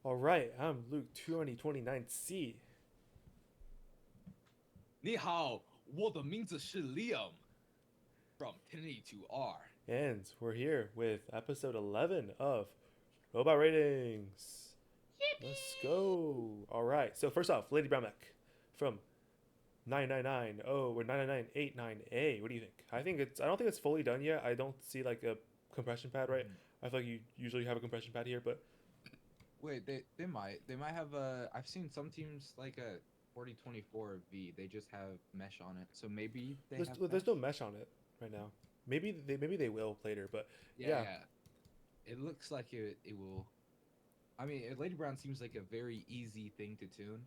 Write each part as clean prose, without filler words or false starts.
All right, I'm Luke 2029C, 你好，我的名字是 Liam from 1082R. and we're here with episode 11 of Robot Ratings. Let's go. All right, so first off, Lady Brownback from 999. Oh, we're 9989A. What do you think? I don't think it's fully done yet. I don't see like a compression pad, right? Mhm. I feel like you usually have a compression pad here, but Wait, they might have a. I've seen some teams like a 4024 V. They just have mesh on it, so maybe they have there's no mesh. mesh on it right now. Maybe they will later, but Yeah, yeah. yeah. It looks like it will. I mean, Lady Brown seems like a very easy thing to tune,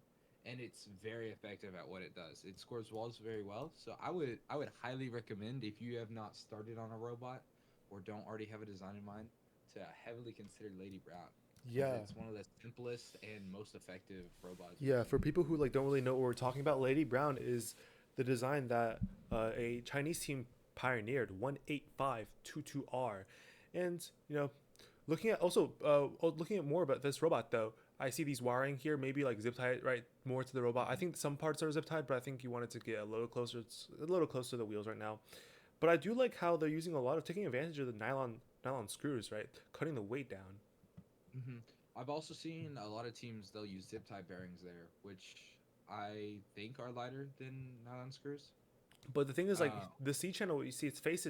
and it's very effective at what it does. It scores walls very well, so I would highly recommend if you have not started on a robot or don't already have a design in mind to heavily consider Lady Brown because Yeah, it's one of the simplest and most effective robots we've yeah, seen. for people who like don't really know what we're talking about, Lady Brown is the design that a Chinese team pioneered, 18522R, and looking at more about this robot though, I see these wiring here, maybe like zip tied right more to the robot. I Mhm. think some parts are zip tied, but I think you wanted to get a little closer. It's a little close to the wheels right now, but I do like how they're using a lot of taking advantage of the nylon screws, right, cutting the weight down. I've also seen a lot of teams they'll use zip tie bearings there, which I think are lighter than nylon screws. But the thing is, like Uh, the C channel, you see, it's faced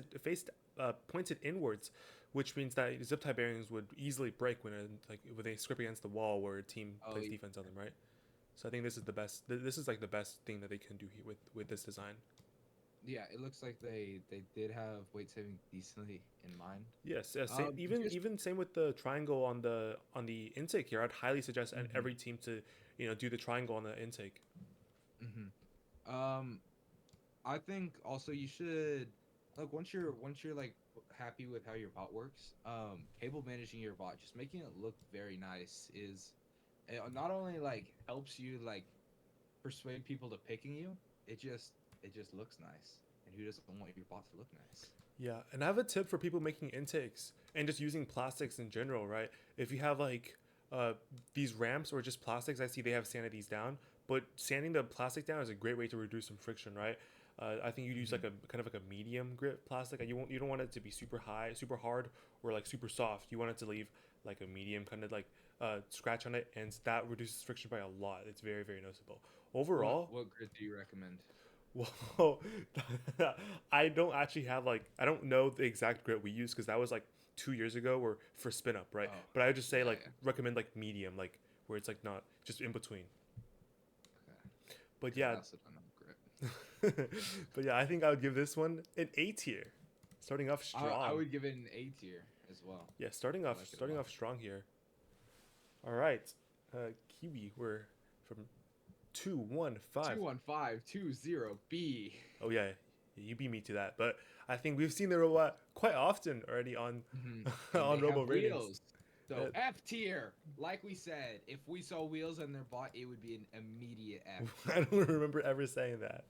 pointed inwards, which means that zip tie bearings would easily break when they scrape against the wall where a team oh, plays defense on them, right? So I think this is the best. This is like the best thing that they can do here with this design. yeah, it looks like they did have weight saving decently in mind. Yes, same, Just even same with the triangle on the intake here. I'd highly suggest mhm, every team to do the triangle on the intake. mhm. Um, I think also you should like once you're like happy with how your bot works, cable managing your bot, just making it look very nice is it not only like helps you like persuade people to picking you, it just looks nice. And who doesn't want your bot to look nice? Yeah, and I have a tip for people making intakes and just using plastics in general, right? If you have like uh, these ramps or just plastics, I see they have sanded these down, but sanding the plastic down is a great way to reduce some friction, right? I think you'd use like Hmm. a kind of like a medium grit plastic. You don't want it to be super high, super hard, or like super soft. You want it to leave like a medium kind of like scratch on it, and that reduces friction by a lot. It's very noticeable. What Overall, what grid do you recommend? well, I don't actually have like I don't know the exact grit we use because that was like 2 years ago or for spin up, right? Oh, But I would just say yeah, like yeah. recommend like medium, like where it's like not just in between. Okay. But Because I yeah, also don't know grid. but yeah, I think I would give this one an A tier, starting off I strong. would give it an A tier as well. Yeah, I like it a starting lot. off strong here. All right, Kiwi, we're from 215. 21520B. Oh yeah, you beat me to that. But I think we've seen the robot quite often already on Hmm. And on they Robo have ratings. wheels. So Uh, F tier. Like we said, if we saw wheels on their bot, it would be an immediate F I tier. don't remember ever saying that.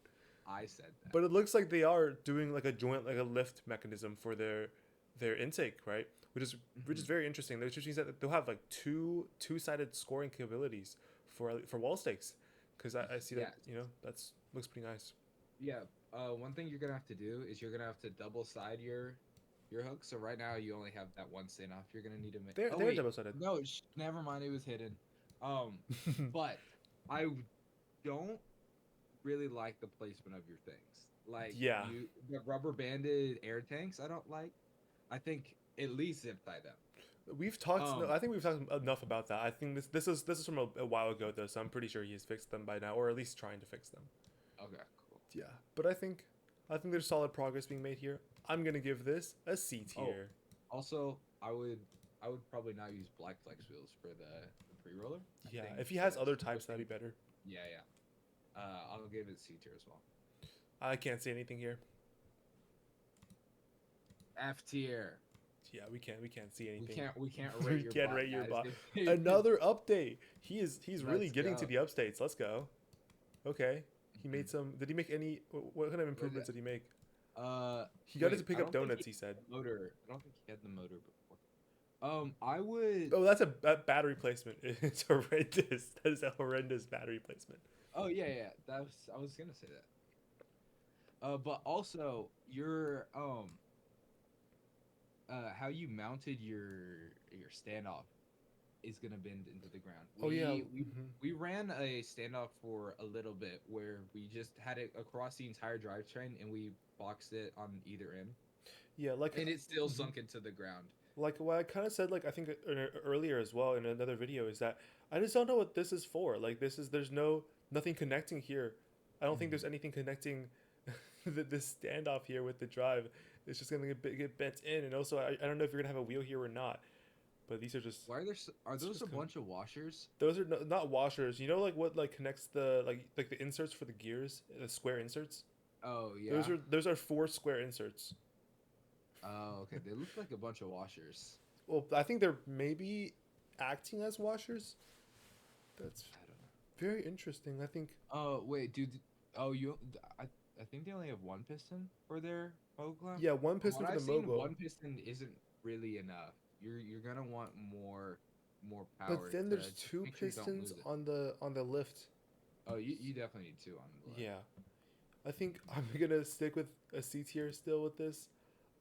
I said that. But it looks like they are doing like a joint, like a lift mechanism for their intake, right? Which is Hmm. very interesting. Which means that they'll have like two sided scoring capabilities for wall stakes. Because I see that Yes. that's looks pretty nice. Yeah. One thing you're gonna have to do is you're gonna have to double side your hook. So right now you only have that one stand off. You're gonna need to make. Oh They're wait, double sided. no, never mind. It was hidden. Um, but I don't really like the placement of your things. Like Yeah, the rubber banded air tanks. I don't like. I think at least zip tie them. we've talked. No, Um. I think we've talked enough about that. I think this is from a while ago though, so I'm pretty sure he's fixed them by now, or at least trying to fix them. Okay. Cool. Yeah, but I think there's solid progress being made here. I'm gonna give this a C Oh, tier. also, I would probably not use black flex wheels for the pre roller. I Yeah, think if he has the other types, that'd scoping. be better. Yeah, yeah. I'll give it C tier as well. I can't see anything here. F tier. Yeah, we can't see We anything. can't we can't rate We your can't bot, rate your guys. bot. Another update. He's really Let's getting to go. the updates. Let's go. Okay. He made Mhm. some. Did he make any? What kind of Was improvements it- did he make? He got it to Wait, pick I up don't think he donuts. He had said. the motor. I don't think he had the motor before. I would. Oh, that's a battery placement. It's horrendous. That is a horrendous battery placement. Oh yeah, yeah. That was I was gonna say that. But also how you mounted your standoff is gonna bend into the ground. Oh yeah. We ran a standoff for a little bit where we just had it across the entire drivetrain and we boxed it on either end, Yeah, like and it still mhm. sunk into the ground. Like what I kind of said, like I think earlier as well in another video, is that I just don't know what this is for. Like this is there's nothing connecting here. I don't think Mhm. there's anything connecting this standoff here with the drive. It's just gonna get bent in, and also I don't know if you're gonna have a wheel here or not. But these are just Why are there? Are it's those a just kind of bunch of washers? those are not washers. You know like what like connects the like the inserts for the gears, the square inserts. Oh Those yeah. are those are four square inserts. Oh okay. They look like a bunch of washers. Well, I think they're maybe acting as washers. That's I don't know. very interesting. I think Oh wait, dude. Oh you. I think they only have one piston for their Mogo clamp. yeah, one From piston what for the I've seen, Mogo, one piston isn't really enough. You're gonna want more but power then to there's just two make sure you don't pistons lose it. on the lift. Oh, you definitely need two on the left. Yeah, I think I'm gonna stick with a C tier still with this.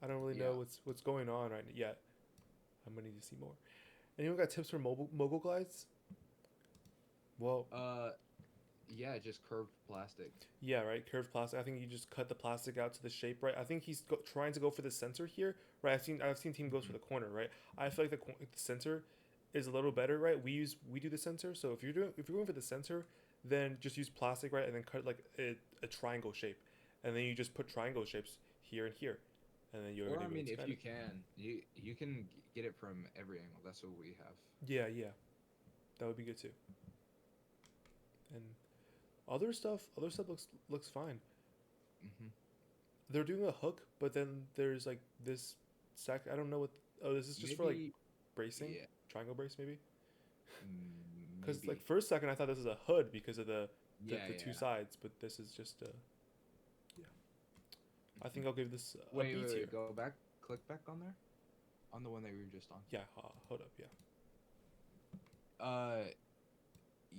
I don't really know Yeah. what's going on right yet. I'm gonna need to see more. Anyone got tips for mogul glides? Well, Uh, yeah, just curved plastic. yeah, right. Curved plastic. I think you just cut the plastic out to the shape, right? I think he's trying to go for the center here, right? I've seen team goes for Mhm. the corner, right? I feel like the center is a little better, right? We do the center, so if you're going for the center, then just use plastic, right? And then cut like a triangle shape, and then you just put triangle shapes here and here, and then you're Or already I going mean, to if kind you of can, you can get it from every angle. That's what we have. yeah, yeah, that would be good too. And other stuff looks fine. Hmm. They're doing a hook, but then there's like this sack. I don't know what. Oh, this is just for like Maybe, bracing, yeah, triangle brace maybe. Because like maybe, first second I thought this was a hood because of yeah, the two yeah. sides, but this is just a yeah. I think I'll give this a Wait, B wait, tier. wait. Go back. Click back on there. On the one that we were just on. Yeah, hold up, yeah. Uh,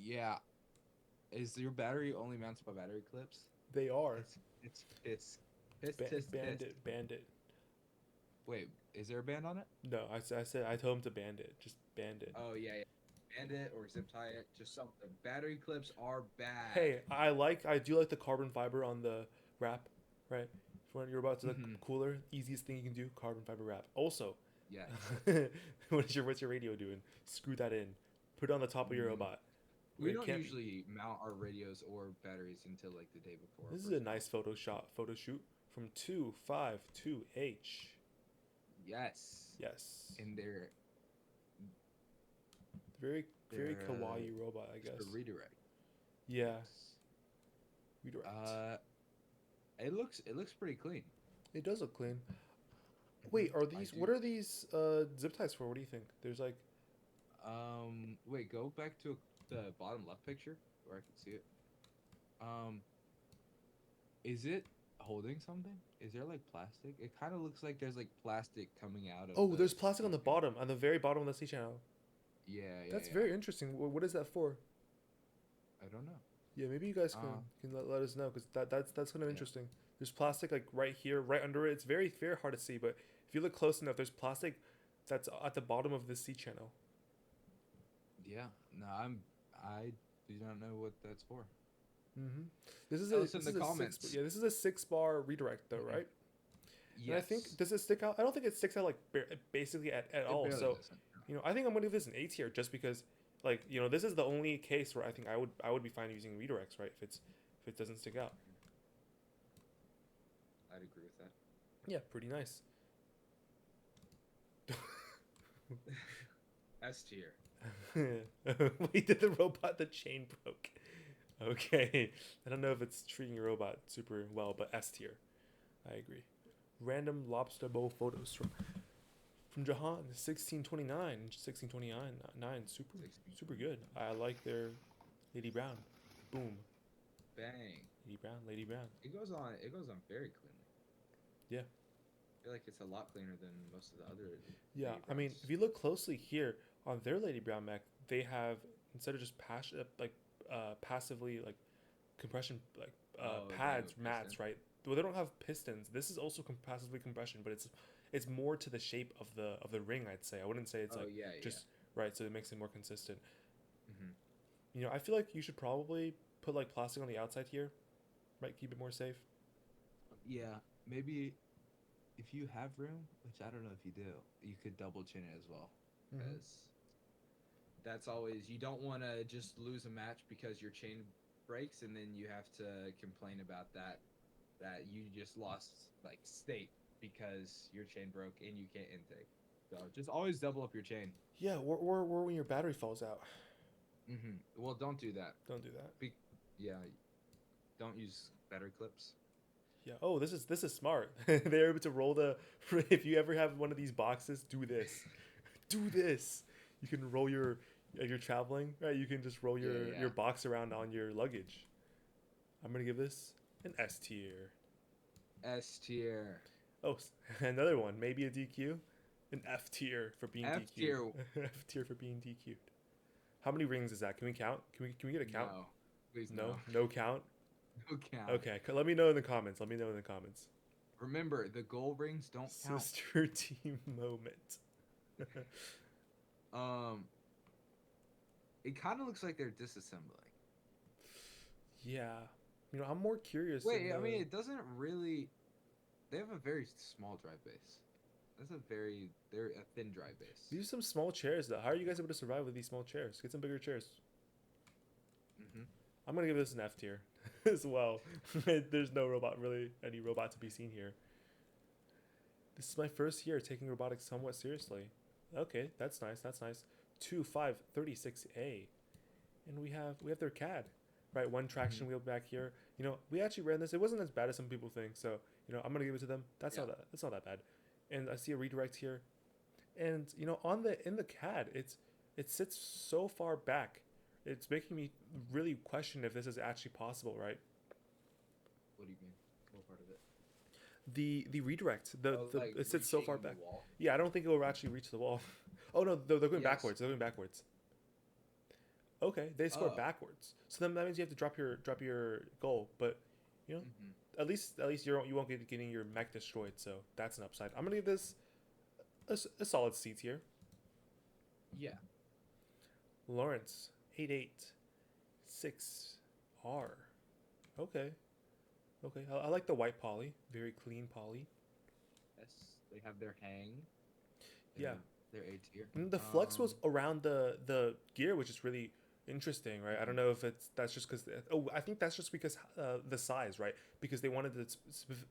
yeah. Is your battery only mounted by battery clips? They are It's piss. bandit. Wait, is there a band on it? No, I said I told him to band it. Just band it. Oh yeah, yeah. Band it or zip tie it, just something. Battery clips are bad. Hey, I do like the carbon fiber on the wrap, right? When you're about to look Hmm. cooler, easiest thing you can do, carbon fiber wrap. Also, Yes. what's your radio doing? Screw that in. Put it on the top of your Mm. robot. Where We it don't can't. usually mount our radios or batteries until like the day before our This is a first nice mount. photo shoot from 252H. Yes. Yes, And very they're kawaii robot, I just a guess. redirect. Yeah, Yes. redirect. It looks pretty clean. It does look clean. Hmm. Wait, are I these? do. What are these zip ties for? What do you think? There's like, Wait, go back to the bottom left picture where I can see it. Um, is it holding something? Is there like plastic? It kind of looks like there's like plastic coming out of oh, the there's plastic on the C-channel. bottom, on the very bottom of the C channel. Yeah, yeah, That's yeah. very interesting. What is that for? I don't know. Yeah, maybe you guys Uh, can let us know because that's kind of yeah, interesting. There's plastic like right here, right under it. It's very hard to see, but if you look close enough, there's plastic that's at the bottom of the C channel. yeah. No, I do not know what that's for. Hmm This is Tell us in this the is a six comments. yeah this is a 6 bar redirect though, Mhm. right? And I think Yes, does it stick out? I don't think it sticks out like basically at it all. barely So doesn't. I think I'm gonna give this an A tier just because like this is the only case where I think I would be fine using redirects, right? If it doesn't stick out. I'd agree with that. Yeah, pretty nice. S tier. Wait, did the robot the chain broke? Okay, I don't know if it's treating your robot super well, but S tier. I agree. Random lobster bowl photos from Jahan, 1629, 9, super 16. super good. I like their Lady Brown. Boom, Bang. Lady Brown. It goes on. It goes on very cleanly. Yeah, feel like it's a lot cleaner than most of the other Yeah, Lady I mean, Browns. if you look closely here on their Lady Brown mech, they have instead of just passively like compression Oh, they have pads a piston. mats, right? Well, they don't have pistons. This is also passively compression, but it's more to the shape of the ring. I'd say I wouldn't say it's Oh like yeah, yeah. just right, so it makes it more consistent. Hmm. You know, I feel like you should probably put like plastic on the outside here, right? Keep it more safe. Yeah, maybe if you have room, which I don't know if you do, you could double chin it as well, Mm-hmm. because that's always you don't want to just lose a match because your chain breaks and then you have to complain about that you just lost like state because your chain broke and you can't intake. So just always double up your chain. Yeah, or when your battery falls out, Well, don't do that. don't do that. Be- yeah, don't use better clips. Yeah. Oh, this is smart. They're able to roll the. If you ever have one of these boxes, do this. Do this. You can roll your if you're traveling, right? You can just roll Yeah, your yeah. box around on your luggage. I'm gonna give this an S tier. S tier. Oh, another one. Maybe a DQ. An F tier for being F DQ'd. tier. F tier for being DQ'd. How many rings is that? Can we count? Can we get a count? No, please No, no. no count. No count. Okay, let me know in the comments. Let me know in the comments. Remember, the gold rings don't count. Sister team moment. Um, it kind of looks like they're disassembling. Yeah, you know I'm more curious in Wait, I mean, the. it doesn't really. They have a very small drive base. They're a thin drive base. These are some small chairs though. How are you guys able to survive with these small chairs? Get some bigger chairs. Hmm. I'm gonna give this an F tier as well. There's no robot really any robot to be seen here. This is my first year taking robotics somewhat seriously. Okay, that's nice. That's nice. 2536A, and we have their CAD, right? One Hmm. traction wheel back here. You know, we actually ran this. It wasn't as bad as some people think. So you know, I'm gonna give it to them. Yeah. That's not that bad. And I see a redirect here, and you know, on the in the CAD, it sits so far back. It's making me really question if this is actually possible, right? What do you mean? What part of it? The redirect, Oh, the like it sits so far reaching the back. wall. Yeah, I don't think it will actually reach the wall. Oh no, they're going Yes. backwards. They're going backwards. Okay, they score Oh. backwards. So then that means you have to drop your goal. But you know, Hmm. at least you won't get getting your mech destroyed. So that's an upside. I'm gonna give this a solid C tier. Yeah. Lawrence 886R. Okay, okay. I like the white poly. Very clean poly. Yes. They have their hang. Yeah. Their their A tier. And the flex was around the gear, which is really interesting, right? I don't Mhm. know if that's just because I think that's just because the size, right? Because they wanted it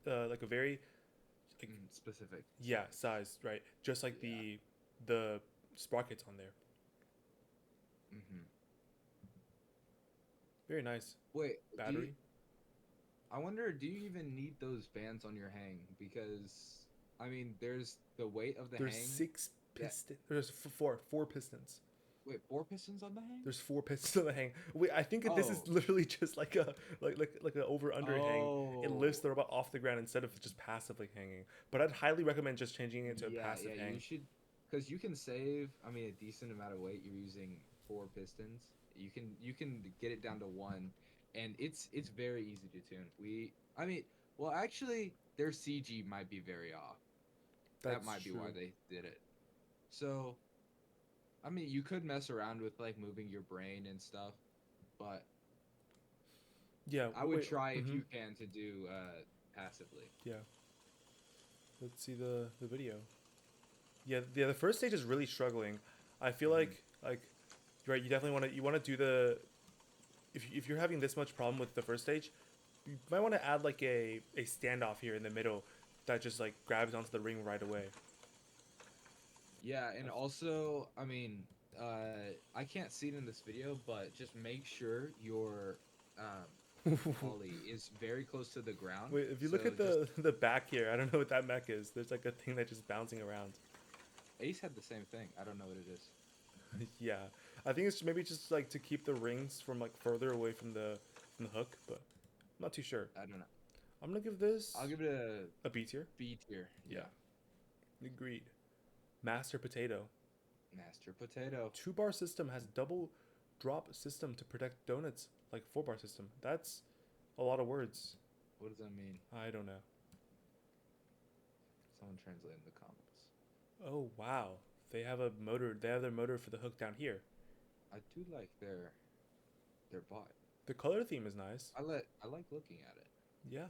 like a very like Specific. yeah size, right? Just like Yeah. the sprockets on there. Hmm. Very nice Wait, do you, battery. I wonder, do you even need those bands on your hang? Because I mean, there's the weight of the There's hang. six That piston. There's four pistons. wait, four pistons on the hang? There's four pistons on the hang. Wait, I think this is Oh, literally just like a like a over under hang. It lifts oh, the robot off the ground instead of just passively hanging. But I'd highly recommend just changing it to a yeah, passive yeah. hang. You should, because you can save. I mean, a decent amount of weight. You're using four pistons. You can get it down to one, and it's very easy to tune. I mean, well, actually, their CG might be very off. That That's might be why true. they did it. So, I mean, you could mess around with like moving your brain and stuff, but Yeah. I would Wait. try if Mm-hmm. you can to do passively. Yeah. Let's see the video. Yeah. Yeah. The first stage is really struggling. I feel Hmm. like right. You definitely want to do the if you're having this much problem with the first stage, you might want to add like a standoff here in the middle that just like grabs onto the ring right away. Yeah, and also, I mean, I can't see it in this video, but just make sure your poly is very close to the ground. Wait, if you look So at just the back here, I don't know what that mech is. There's like a thing that's just bouncing around. Ace had the same thing. I don't know what it is. Yeah, I think it's maybe just like to keep the rings from like further away from the hook, but I'm not too sure. I don't know. I'm gonna give this I'll give it a B tier. a B tier. Yeah, Yeah. Agreed. Master Potato. Master Potato. 2-bar system has double drop system to protect donuts like 4-bar system. That's a lot of words. What does that mean? I don't know. Someone translate in the comments. Oh wow. They have a motor. They have their motor for the hook down here. I do like their bot. The color theme is nice. I like looking at it. Yeah,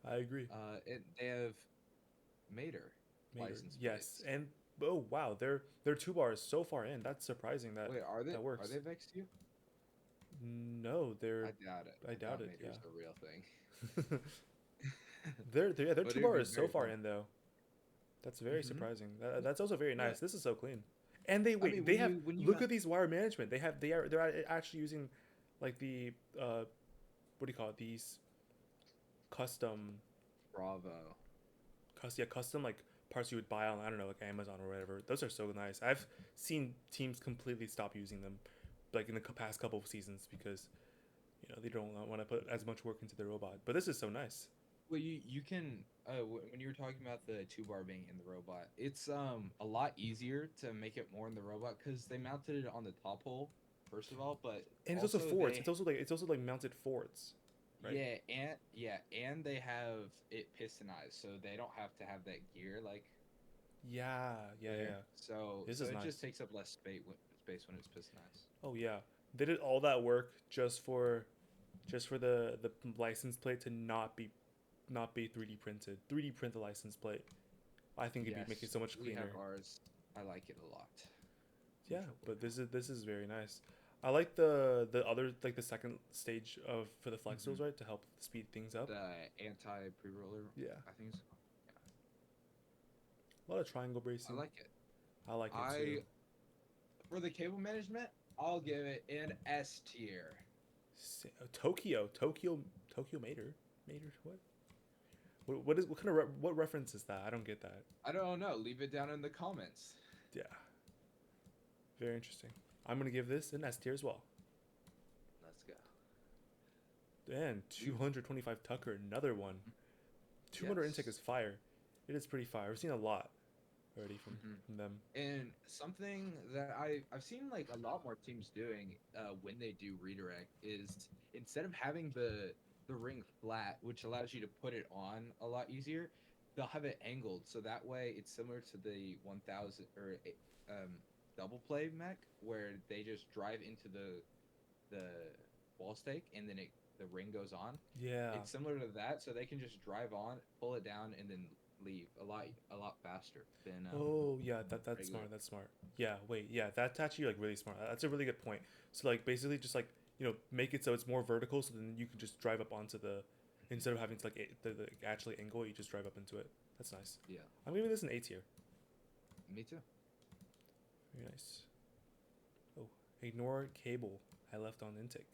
I agree. They have Mater Mater. license Yes, plates. and oh wow, they're 2 bars so far in. That's surprising that Wait, are they? that works. Are they vexed you? No, they're. I doubt it. I doubt it. Mater's Yeah. a real thing. They're But 2 it'd be bars so very far fun. in though. That's very Mhm. surprising. That's also very Yeah. nice. This is so clean. And they I wait. mean, They have when you look at these wire management. They're actually using like the what do you call it? These custom Bravo. custom like parts you would buy on I don't know like Amazon or whatever. Those are so nice. I've seen teams completely stop using them, like in the past couple of seasons because they don't want to put as much work into the robot. But this is so nice. Well, you can when you were talking about the 2-bar being in the robot, it's a lot easier to make it more in the robot because they mounted it on the top hole first of all, but And it's also Fords. they It's also like mounted Fords, right? and they have it pistonized, so they don't have to have that gear like Yeah, yeah, there. yeah. So This so is it nice. just takes up less space when it's pistonized. Oh yeah, they did all that work just for the license plate to not be 3D printed. 3D print the license plate. I think it'd be make it so much We cleaner. have ours. I like it a lot. Yeah, Neutral but blue. this is very nice. I like the other like the second stage of for the flex wheels, right, to help speed things up. The anti pre-roller. Yeah, I think so. a lot of triangle I bracing. like it. I like it too. For the cable management, I'll give it an S tier. Tokyo Mater what? What kind of what reference is that? I don't get that. I don't know. Leave it down in the comments. Yeah, very interesting. I'm gonna give this an S tier as well. Let's go. And 225 Tucker, another one. 200 intake is fire. It is pretty fire. I've seen a lot already from them. And something that I've seen like a lot more teams doing when they do redirect is instead of having the ring flat, which allows you to put it on a lot easier, they'll have it angled so that way it's similar to the 1000 or double play mech where they just drive into the wall stake and then the ring goes on. Yeah. It's similar to that, so they can just drive on, pull it down, and then leave a lot faster than. Oh yeah, that's regular. smart. That's smart. Yeah, wait, yeah, that's actually like really smart. That's a really good point. So like basically just like make it so it's more vertical, so then you can just drive up onto the instead of having to like the actually angle, you just drive up into it. That's nice. Yeah. I'm giving this an A tier. Me too. Very nice. Oh, ignore cable I left on intake.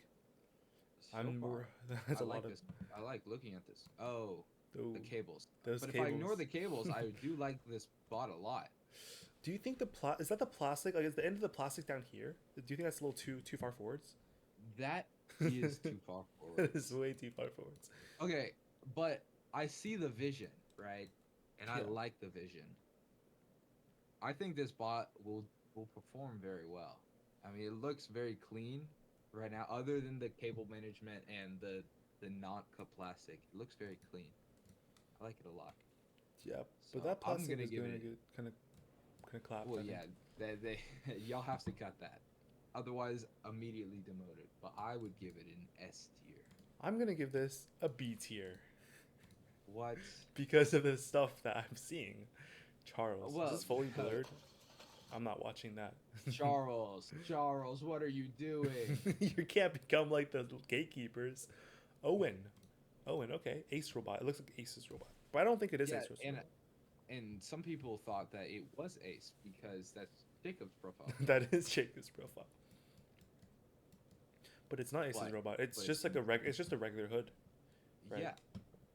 So I'm far, more. That's I a like lot of. this. I like looking at this. Oh, Oh, the cables. those But cables. if I ignore the cables, I do like this bot a lot. Do you think is that the plastic? Like, is the end of the plastic down here? Do you think that's a little too far forwards? That is too far forward. That is way too far forwards. Okay, but I see the vision, right? And I Yeah. like the vision. I think this bot will perform very well. I mean, it looks very clean right now, other than the cable management and the non-cut plastic. It looks very clean. I like it a lot. Yeah, So but that I'm plastic gonna is give going it. to get kind of clapped. Well, I think. yeah, they y'all have to cut that, otherwise immediately demoted. But I would give it an S tier. I'm gonna give this a B tier What? because of the stuff that I'm seeing. Charles, Well, is this fully blurred? I'm not watching that. Charles, what are you doing? You can't become like the gatekeepers. Owen, okay, Ace robot. It looks like Ace's robot, but I don't think it is Yeah, Ace's robot. and some people thought that it was Ace because that's Jacob's profile. That is Jacob's profile. But it's not Ace's But- robot. It's but just it's like it's just a regular hood. Right. Yeah,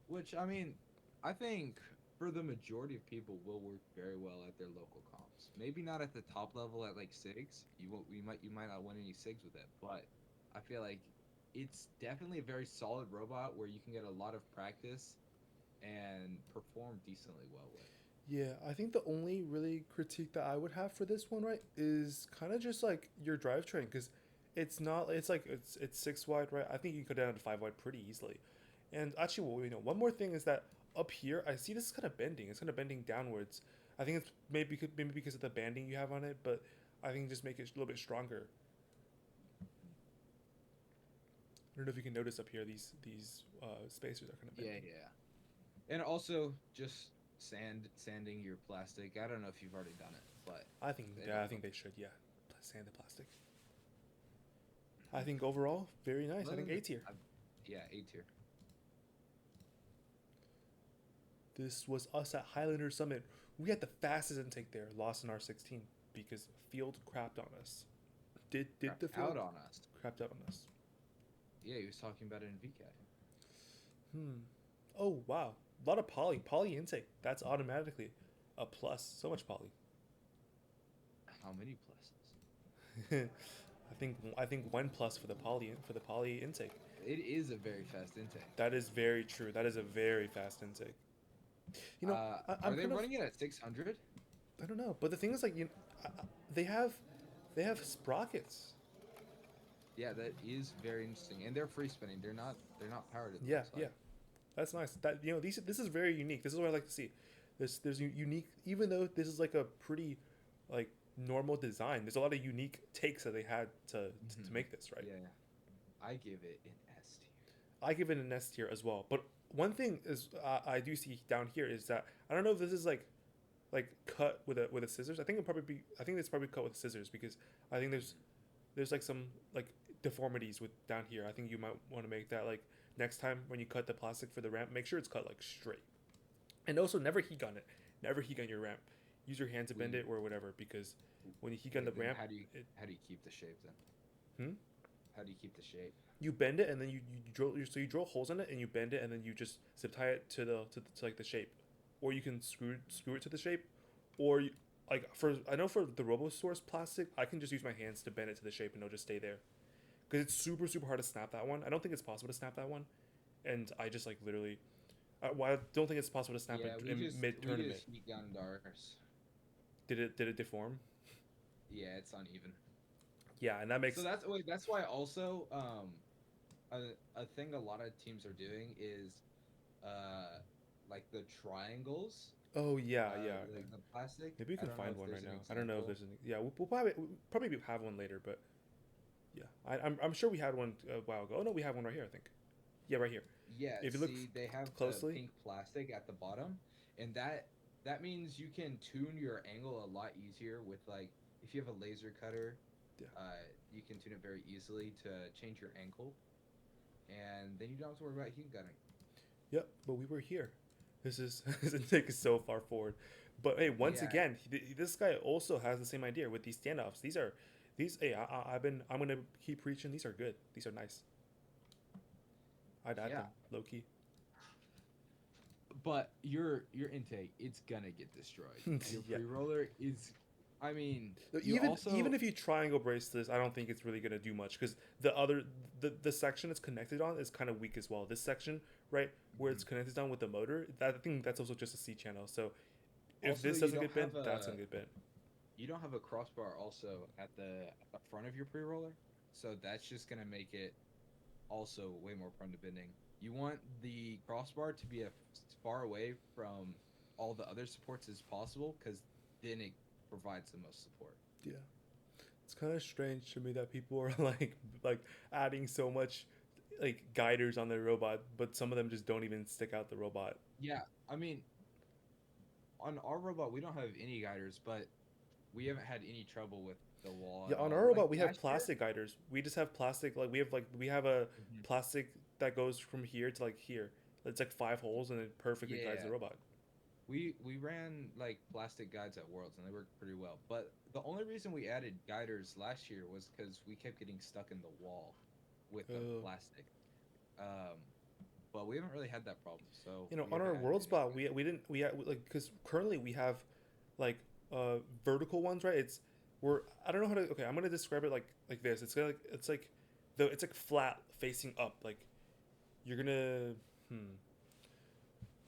which I mean, I think for the majority of people will work very well at their local comps. Maybe not at the top level at like SIGs. You might not win any SIGs with it, but I feel like it's definitely a very solid robot where you can get a lot of practice and perform decently well with. Yeah, I think the only really critique that I would have for this one, right, is kind of just like your drivetrain, because it's not. It's like it's six wide, right? I think you can go down to five wide pretty easily. And actually, well, one more thing is that up here, I see this is kind of bending. It's kind of bending downwards. I think it's maybe because of the banding you have on it, but I think just make it a little bit stronger. I don't know if you can notice up here these spacers are kind of Yeah, bending. yeah. And also just sanding your plastic. I don't know if you've already done it, but I think it yeah, I also think they should sand the plastic. I think overall very nice. I think A tier. I, yeah, A tier. This was us at Highlander Summit. We had the fastest intake there, lost in R16 because field crapped on us. Did Crapped the out field on us. crapped out on us? Yeah, he was talking about it in VCAT. Hmm. Oh wow, a lot of poly intake. That's automatically a plus. So much poly. How many pluses? I think one plus for the poly intake. It is a very fast intake. That is very true. That is a very fast intake. You know, Are I'm they kind of running it at 600? I don't know, but the thing is like they have they have sprockets. Yeah, that is very interesting. And they're free spinning. They're not powered. It Yeah, looks yeah. like. That's nice. That these this is very unique. This is what I like to see. There's unique, even though this is like a pretty like normal design. There's a lot of unique takes that they had to Hmm. make this right. Yeah, I give it an S tier. I give it an S tier as well. But one thing is I do see down here is that I don't know if this is like cut with a scissors. I think it's probably cut with scissors because I think there's like some like deformities with down here. I think you might want to make that like next time when you cut the plastic for the ramp, make sure it's cut like straight. And also never heat gun it. Never heat gun your ramp. Use your hand to bend We it or whatever because when you heat gun Wait, the then ramp, it how do you keep the shape then? hmm? How do you keep the shape? You bend it and then you drill so you drill holes in it and you bend it and then you just zip tie it to like the shape, or you can screw it to the shape, or you, like for I know for the RoboSource plastic I can just use my hands to bend it to the shape and it'll just stay there because it's super hard to snap that one. I don't think it's possible to snap that one, and I just like literally well, I don't think it's possible to snap Yeah, it in mid we tournament. just heat gunned ours. Did it deform? Yeah, it's uneven. Yeah, and that So makes that's why also a thing a lot of teams are doing is uh like the triangles, oh yeah. the plastic. Maybe we I can don't know find if one there's right an now. I don't know if example. there's any. Yeah, we'll probably have one later, but yeah, I'm sure we had one a while ago. Oh no, we have one right here. I think. Yeah, right here. Yeah, If you look see, they have the closely, pink plastic at the bottom, and that means you can tune your angle a lot easier with like if you have a laser cutter, yeah, you can tune it very easily to change your angle, and then you don't have to worry about heat gunning. yep. But we were here. This is this intake is so far forward. But hey, once Yeah, again, this guy also has the same idea with these standoffs. These. Hey, I'm gonna keep preaching. These are good. These are nice. I'd add yeah, them low key. but your intake, it's gonna get destroyed. Your Yeah. pre-roller is, I mean, So you even also. if you triangle brace this, I don't think it's really gonna do much because the section it's connected on is kind of weak as well. This section right where Mhm. it's connected down with the motor, that I think that's also just a C channel. So if Also this you doesn't don't get have bent, that's a gonna get bent. you don't have a crossbar also at the front of your pre-roller, so that's just gonna make it also way more prone to bending. You want the crossbar to be as far away from all the other supports as possible, because then it provides the most support. Yeah, it's kind of strange to me that people are like adding so much like guiders on their robot, but some of them just don't even stick out the robot. Yeah, I mean, on our robot we don't have any guiders, but we haven't had any trouble with the wall Yeah, at on all. our Like robot we have last year. plastic guiders. We just have plastic we have a Mhm. plastic that goes from here to like here. It's like five holes and it perfectly guides the Yeah, robot. we ran like plastic guides at Worlds and they worked pretty well. But the only reason we added guiders last year was because we kept getting stuck in the wall with the Uh, plastic. Um, but we haven't really had that problem, so we on haven't our added world any spot, guiders. we didn't we had, like because currently we have like vertical ones, right? We're I don't know how to okay. I'm gonna describe it like this. It's like flat facing up. Like you're gonna hmm.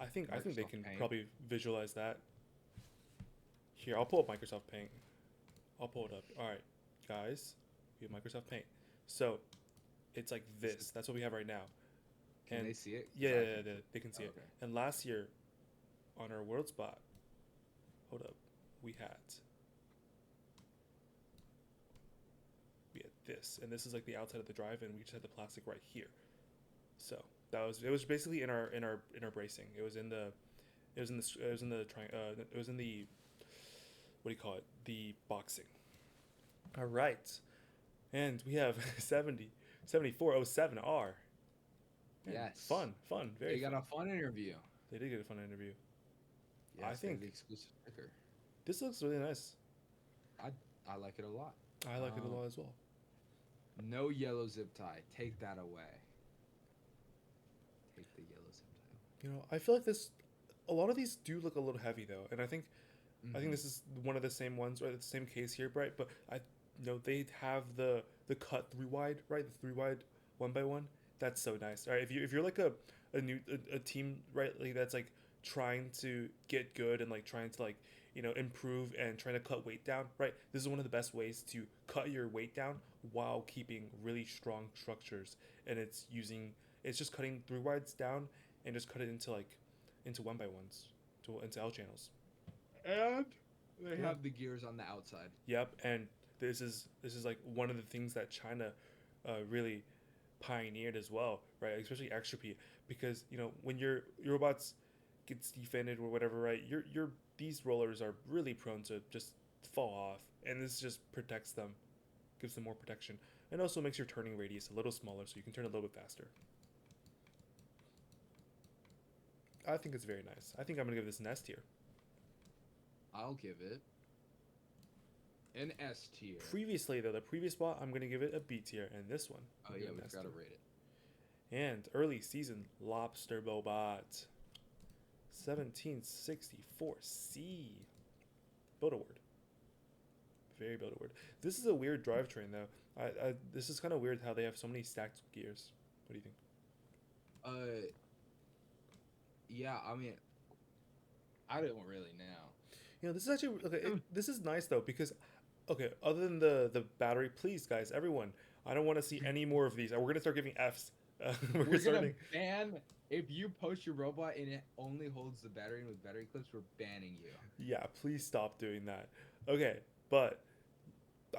I think they Microsoft can Paint. probably visualize that. Here, I'll pull up Microsoft Paint. I'll pull it up. All right, guys, we have Microsoft Paint. So it's like this. That's what we have right now. Can And they see it? 'Cause yeah, I yeah, can. they can see Oh, it. okay. And last year, on our world spot, hold up, we had we had this, and this is like the outside of the drive, and we just had the plastic right here. So that was it. Was basically in our bracing. It was in the what do you call it? The boxing. All right, and we have 7407R. Man, Yes. fun, very They got fun. a fun interview. They did get a fun interview. I Yes, they're think the exclusive sticker. this looks really nice. I I like it a lot. I like it a Um, lot as well. No yellow zip tie. Take that away. Take the yellow zip tie. You know, I feel like this. A lot of these do look a little heavy though, and I think Mm-hmm. this is one of the same ones, right? The same case here, right? But they have the cut 3 wide, right? The 3 wide 1x1. That's so nice. All right, if you're like a team, right? Like that's like trying to get good and like trying to like improve and trying to cut weight down, right? This is one of the best ways to cut your weight down while keeping really strong structures, and it's just cutting 3 wides down and just cut it into into 1x1s, into L channels. And they Yeah. have the gears on the outside. Yep, and this is like one of the things that China really pioneered as well, right? Especially extra P, because when your robots gets defended or whatever, right? Your these rollers are really prone to just fall off, and this just protects them, gives them more protection, and also makes your turning radius a little smaller, so you can turn a little bit faster. I think it's very nice. I think I'm gonna give this an S tier. I'll give it an S tier. Previously, though, the previous bot, I'm gonna give it a B tier, and this one, Oh I'm yeah, giving we've an S got to tier. rate it. And early season Lobster Bobot 1764C. Build a word. Very build a word. This is a weird drivetrain though. This is kind of weird how they have so many stacked gears. What do you think? Uh, yeah. I mean, I don't really know. This is actually okay. This is nice though because okay, other than the battery, please guys, everyone, I don't want to see any more of these. We're gonna start giving Fs. We're We're gonna starting. ban if you post your robot and it only holds the battery with battery clips. We're banning you. Yeah, please stop doing that. Okay, but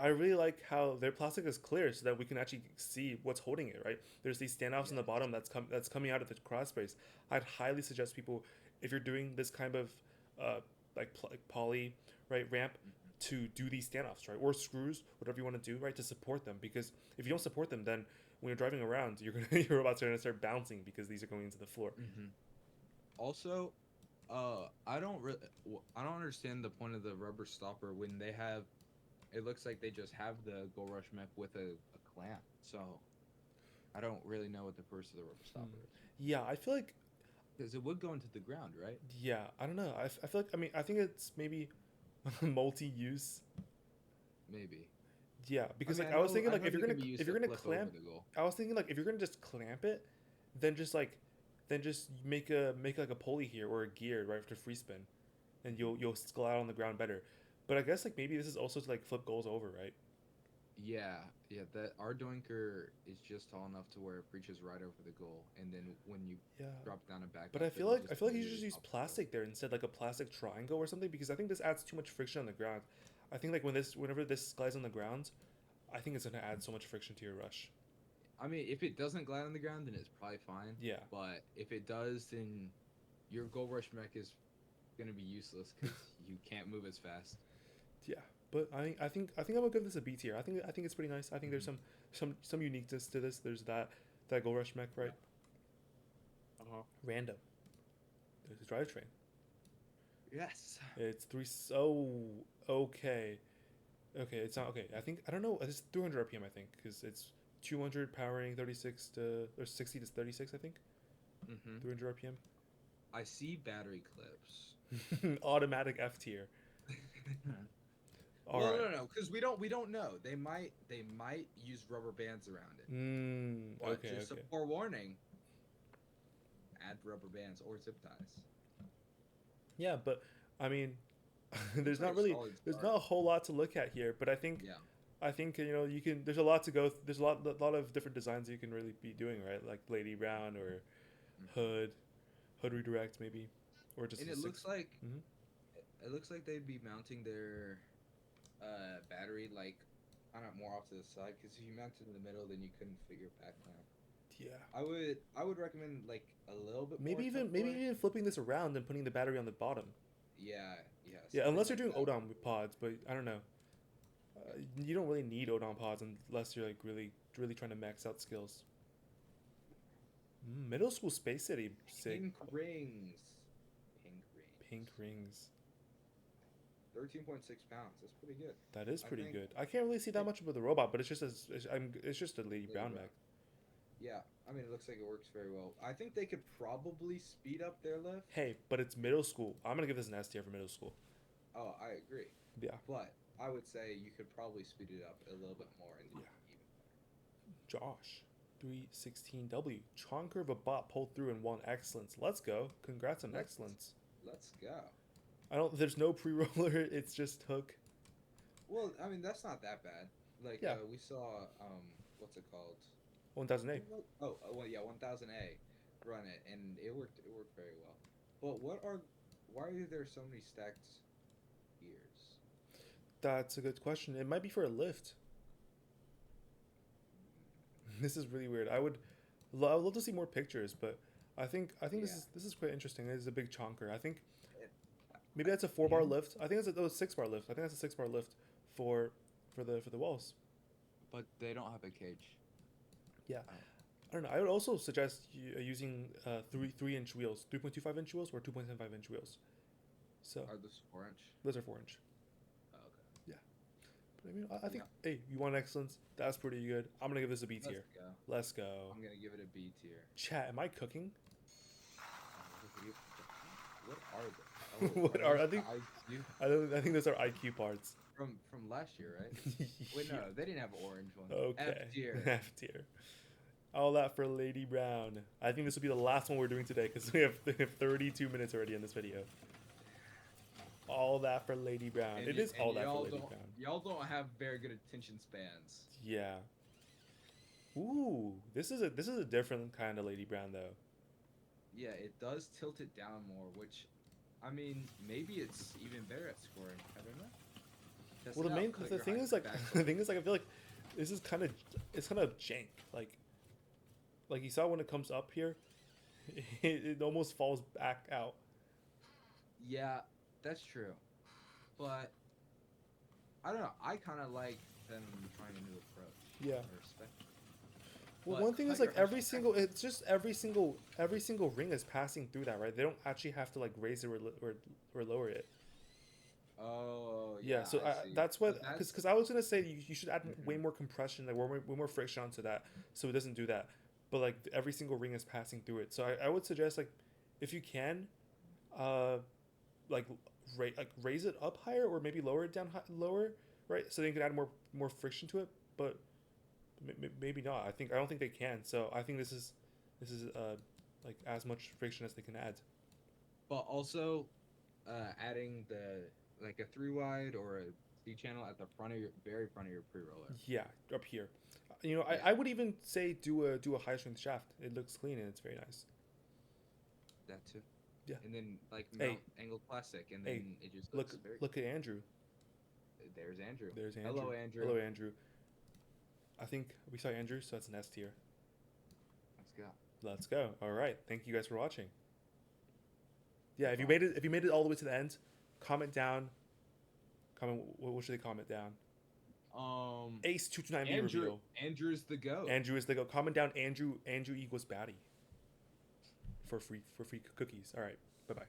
I really like how their plastic is clear so that we can actually see what's holding it, right? There's these standoffs on the Yes. bottom that's coming out of the cross brace. I'd highly suggest people, if you're doing this kind of uh, like poly right ramp, to do these standoffs, right? Or screws, whatever you want to do, right? To support them, because if you don't support them, then when you're driving around, your robots are gonna start bouncing because these are going into the floor. Mm-hmm. Also, I don't understand the point of the rubber stopper when they have. It looks like they just have the Gold Rush mech with a clamp. So, I don't really know what the purpose of the rubber stopper is. Yeah, I feel like Because it would go into the ground, right? yeah, I don't know. I feel like I think it's maybe multi-use. Maybe. Yeah, because mean, like I was thinking I like know if they you're can gonna be used if you're to gonna flip over clamp, the goal. I was thinking like if you're gonna just clamp it, then just make like a pulley here or a gear right after free spin, and you'll glide on the ground better. But I guess like maybe this is also to like flip goals over, right? Yeah, yeah. That our doinker is just tall enough to where it reaches right over the goal, and then when you Yeah. drop down and back But up, I feel it'll like just I feel like you should just immediately use pop the goal. plastic there instead, like a plastic triangle or something, because I think this adds too much friction on the ground. I think like whenever this glides on the ground, I think it's gonna add so much friction to your rush. I mean, if it doesn't glide on the ground, then it's probably fine. Yeah. But if it does, then your Gold Rush mech is gonna be useless because you can't move as fast. Yeah, but I think I'm gonna give this a B tier. I think it's pretty nice. I think there's some uniqueness to this. There's that Gold Rush mech, right? Uh-huh. Random. There's a drivetrain. Yes. It's three. Oh, okay. Okay, it's not okay. I don't know. It's 300 RPM. I think because it's 200 powering 36 to or 60 to 36. I think Mm-hmm. 300 RPM. I see battery clips. Automatic F tier. All Well, right. no, because we don't know. They might use rubber bands around it. But Okay. just Okay. a forewarning. Add rubber bands or zip ties. Yeah, but I mean, there's not Pretty really solid there's start. not a whole lot to look at here, but Yeah. I think you know you can. There's a lot to go. There's a lot of different designs you can really be doing, right? Like Lady Brown or Hmm. Hood, Hood redirect maybe, or just And a six. Mm-hmm. it looks like they'd be mounting their battery like kind of more off to the side because if you mount it in the middle, then you couldn't fit your back clamp. Yeah, I would recommend like a little bit more maybe tuck-away. even flipping this around and putting the battery on the bottom. Yeah, yeah, Yeah, something unless you're like doing that. Odom with pods, but I don't know. Yeah. You don't really need Odom pods unless you're like really trying to max out skills. Middle school Space City, sick. Pink rings. Pink Pink rings. rings. 13.6 pounds. That's pretty good. That is I pretty think good. I can't really see that it, much with the robot, but it's just a Lady Lady Brown Brown. mech. Yeah, I mean, it looks like it works very well. I think they could probably speed up their lift. Hey, but it's middle school. I'm gonna give this an S tier for middle school. Oh, I agree. Yeah, But I would say you could probably speed it up a little bit more and yeah. even Josh, 316W. Chonker of a bot pulled through and won excellence. Let's go. Congrats on better. excellence. Let's go. I don't. There's no pre-roller. It's just hook. Well, I mean, that's not that bad. Like Yeah, we saw what's it called? 1008. Well, yeah, 1000A run it and it worked very well. But why are there so many stacked ears? That's a good question. It might be for a lift. This is really weird. I would love to see more pictures, but I think Yeah. this is quite interesting. It is a big chonker. I think It, maybe that's a 4 bar you lift. I think it's a 6 bar lift. I think that's a 6 bar lift for for the walls. But they don't have a cage. Yeah, Oh. I don't know. I would also suggest using 3 inch wheels, 3.25 inch wheels, or 2.75 inch wheels. So Are those 4 inch? those are 4 inch. Oh, okay. Yeah, but I mean, I think Yeah. hey, you want excellence? That's pretty good. I'm gonna give this a B tier. Let's go. Let's go. I'm gonna give it a B tier. Chat, am I cooking? What are they? Oh, What are those I think the IQ I think those are IQ parts. from last year, right? Wait, no, they didn't have orange ones. F Okay. tier. F tier. All that for Lady Brown. I think this will be the last one we're doing today because we have 32 minutes already in this video. All that for Lady Brown. And, It is all that for y'all Lady don't Brown. y'all don't have very good attention spans. Yeah. Ooh, this is a different kind of Lady Brown though. Yeah, it does tilt it down more, which, I mean, maybe it's even better at scoring. I don't know. Test Well, it out. Cut the your thing high is like back the thing is like I feel like this is it's kind of jank. Like you saw when it comes up here, it almost falls back out. Yeah, that's true. But I don't know. I kind of like them trying a new approach. Yeah. I respect it. Well, But one thing cut is your like high back. it's just every single ring is passing through that, right? They don't actually have to like raise it or lower it. Oh, Yeah, yeah, so I see. that's So what because I was gonna say you should add way Mhm. more compression, like way more friction onto that, so it doesn't do that. But like every single ring is passing through it, so I would suggest like if you can, uh, like raise it up higher or maybe lower it down lower, right? So then you can add more friction to it, but maybe not. I don't think they can. So I think this is like as much friction as they can add. But also, adding the like a three wide or a C channel at the front of your very front of your pre roller. Yeah, up here. You know, Yeah, I would even say do a high strength shaft. It looks clean and it's very nice. that too. Yeah. And then like Hey, mount angled plastic, and hey, then it just look looks very. look at Andrew. There's Andrew. There's Andrew. Hello, Andrew. Hello, Andrew. I think we saw Andrew, so that's an S tier. Let's go. Let's go. All right. Thank you guys for watching. Yeah, Bye. if you made it all the way to the end, comment down. Comment what should they comment down? Ace 229B Andrew. reveal. Andrew's the goat. Andrew is the go. Comment down Andrew equals baddie for free cookies. All right. Bye bye.